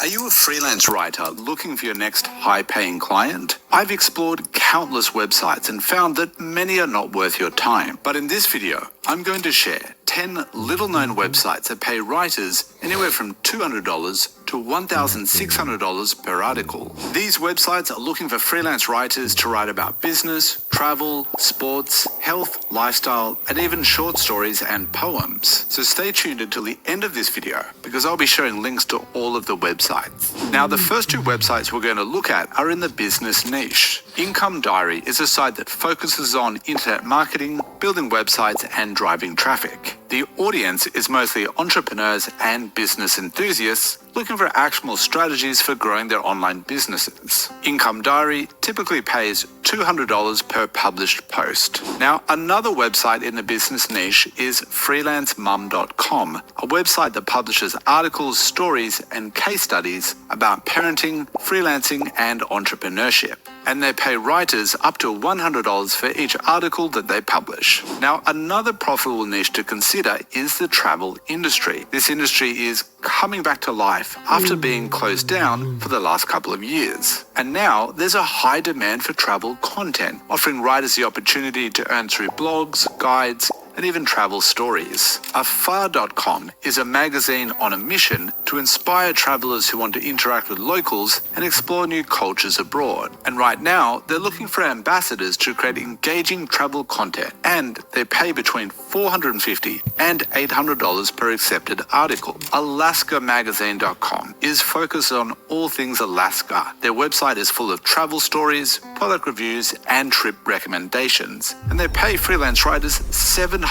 Are you a freelance writer looking for your next high-paying client? I've explored countless websites and found that many are not worth your time. But in this video, I'm going to share 10 little-known websites that pay writers anywhere from $200 to $1,600 per article. These websites are looking for freelance writers to write about business, travel, sports, health, lifestyle, and even short stories and poems. So stay tuned until the end of this video because I'll be sharing links to all of the websites. Now, the first two websites we're going to look at are in the business niche. Income Diary is a site that focuses on internet marketing, building websites, and driving traffic. The audience is mostly entrepreneurs and business enthusiasts looking for actionable strategies for growing their online businesses. Income Diary typically pays $200 per published post. Now, another website in the business niche is freelancemum.com, a website that publishes articles, stories, and case studies about parenting, freelancing, and entrepreneurship. And they pay writers up to $100 for each article that they publish. Now, another profitable niche to consider is the travel industry. This industry is coming back to life after being closed down for the last couple of years. And now there's a high demand for travel content, offering writers the opportunity to earn through blogs, guides, and even travel stories. Afar.com is a magazine on a mission to inspire travelers who want to interact with locals and explore new cultures abroad. And right now, they're looking for ambassadors to create engaging travel content, and they pay between $450 and $800 per accepted article. AlaskaMagazine.com is focused on all things Alaska. Their website is full of travel stories, product reviews, and trip recommendations, and they pay freelance writers $700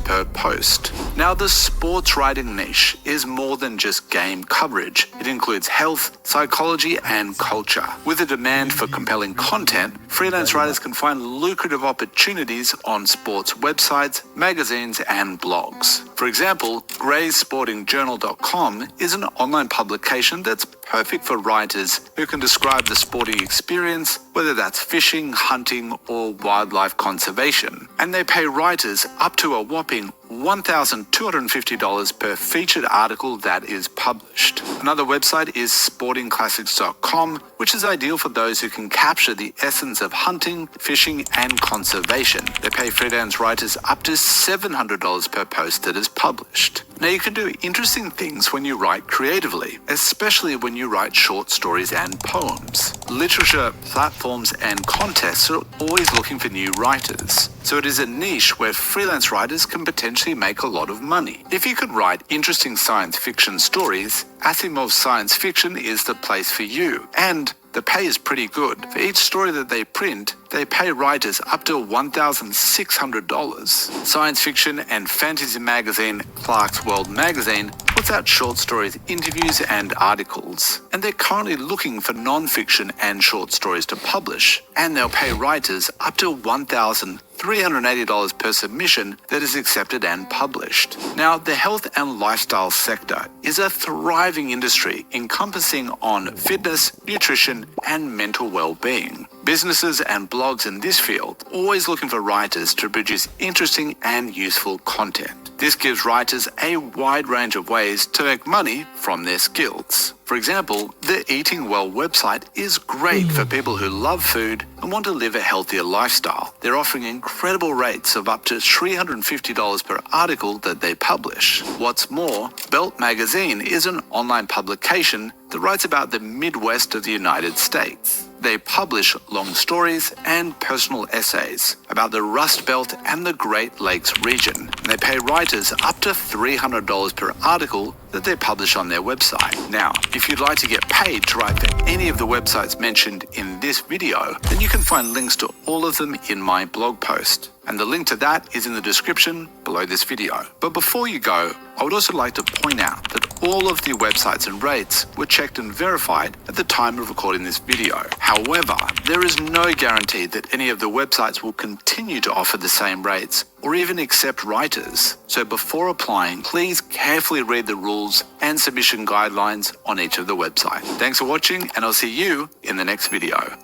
per post. Now, the sports writing niche is more than just game coverage. It includes health, psychology, and culture. With a demand for compelling content, freelance writers can find lucrative opportunities on sports websites, magazines, and blogs. For example, GraySportingJournal.com is an online publication that's perfect for writers who can describe the sporting experience, whether that's fishing, hunting, or wildlife conservation. And they pay writers up to a whopping $1,250 per featured article that is published. Another website is sportingclassics.com, which is ideal for those who can capture the essence of hunting, fishing, and conservation. They pay freelance writers up to $700 per post that is published. Now, you can do interesting things when you write creatively, especially when you write short stories and poems. Literature platforms and contests are always looking for new writers, so it is a niche where freelance writers can potentially make a lot of money. If you could write interesting science fiction stories, Asimov's Science Fiction is the place for you, and the pay is pretty good. For each story that they print, they pay writers up to $1,600. Science fiction and fantasy magazine Clark's World Magazine puts out short stories, interviews, and articles. And they're currently looking for non-fiction and short stories to publish. And they'll pay writers up to $1,380 per submission that is accepted and published. Now, the health and lifestyle sector is a thriving industry encompassing on fitness, nutrition, and mental well-being. Businesses and blogs in this field always looking for writers to produce interesting and useful content. This gives writers a wide range of ways to make money from their skills. For example, the Eating Well website is great for people who love food and want to live a healthier lifestyle. They're offering incredible rates of up to $350 per article that they publish. What's more, Belt Magazine is an online publication that writes about the Midwest of the United States. They publish long stories and personal essays about the Rust Belt and the Great Lakes region. And they pay writers up to $300 per article that they publish on their website. Now, if you'd like to get paid to write for any of the websites mentioned in this video, then you can find links to all of them in my blog post. And the link to that is in the description below this video. But before you go, I would also like to point out that all of the websites and rates were checked and verified at the time of recording this video. However, there is no guarantee that any of the websites will continue to offer the same rates or even accept writers. So before applying, please carefully read the rules and submission guidelines on each of the websites. Thanks for watching, and I'll see you in the next video.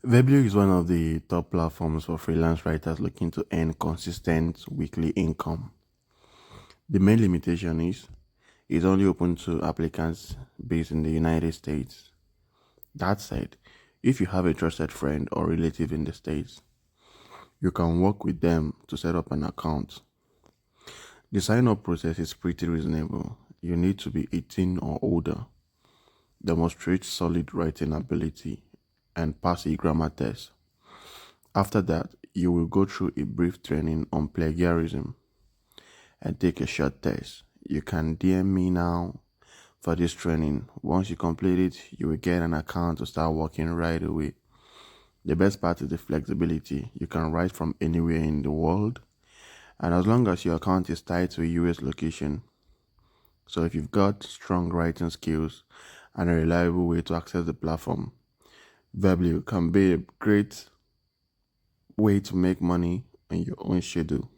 Weblog is one of the top platforms for freelance writers looking to earn consistent weekly income. The main limitation is is only open to applicants based in the United States. That said, if you have a trusted friend or relative in the States, you can work with them to set up an account. The sign up process is pretty reasonable. You need to be 18 or older, demonstrate solid writing ability, and pass a grammar test. After that, you will go through a brief training on plagiarism and take a short test. You can DM me now for this training. Once you complete it, you will get an account to start working right away. The best part is the flexibility. You can write from anywhere in the world, and as long as your account is tied to a US location. So if you've got strong writing skills and a reliable way to access the platform, Verbly can be a great way to make money on your own schedule.